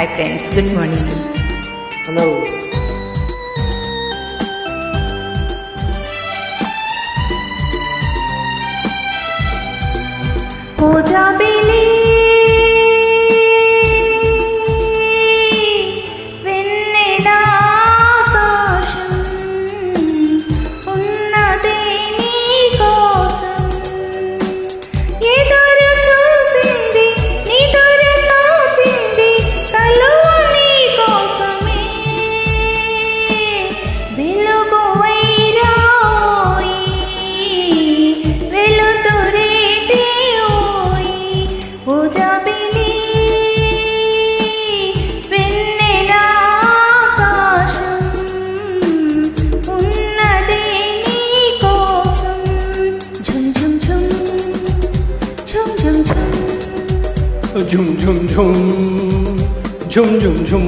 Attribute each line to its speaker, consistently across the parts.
Speaker 1: Hi friends, good morning.
Speaker 2: Hello.
Speaker 1: పూజాబిలి వెన్నెల ఆకాశం ఉన్నదే నీ కోసం ఎదురు చూసింది నిదురు తోచింది కలువ నీ కోసమే వెలుగు వైరాయి వెలుతురే పూజాబిలి వెన్నెల ఆకాశం ఉన్నదే నీ కోసం ఝుమ్ ఝుమ్ ఝుమ్ ఝుమ్ ఝుమ్ ఝుమ్
Speaker 2: Jum jum jum, jum jum jum.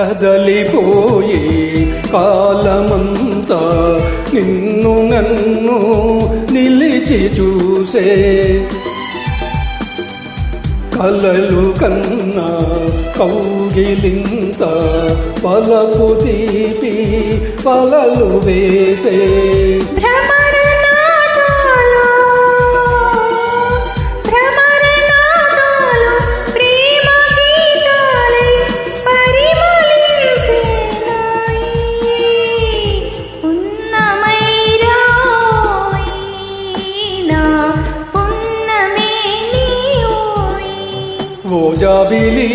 Speaker 2: అదలిపోయే కాలమంతా నిన్ను నన్ను నిలిచి చూసే కలలు కన్నా కౌగిలింత పలపు తీపి పలలు వేసే పూజాబిలి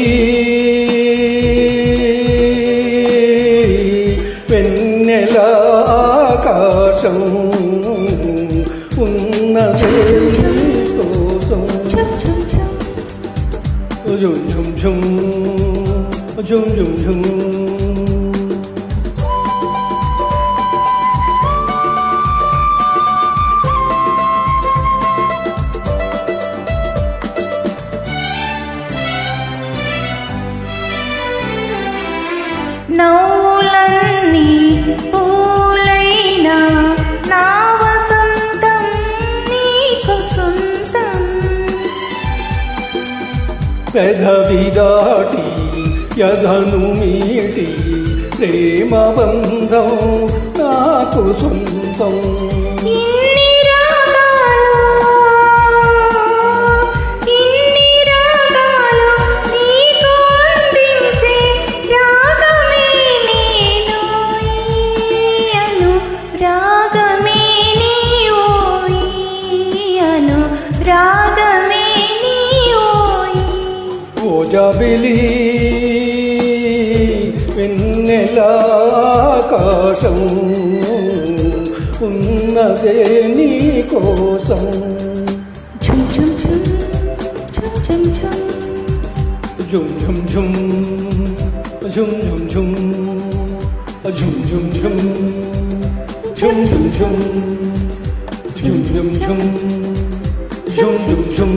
Speaker 2: వెన్నెల ఆకాశం ఉన్నదే కోసం జుం జుం జుం జుం జుం జుం.
Speaker 1: నవ్వులన్నీ పూలైనా నా వసంతం నీకు సొంతం
Speaker 2: పెదవి దాటి యధను మీటి ప్రేమ బంధం నాకు సొంతం పూజాబిలి వెన్నెల ఆకాశం ఉన్నదే నీ కోసం
Speaker 1: ఝుమ్ ఝుమ్ ఝుమ్ ఝుమ్ ఝుమ్ ఝుమ్
Speaker 2: జుం జుం జుం జుం జుం జుం జుం జుం జుం జుం జుం జుం జుం జుం జుం జుం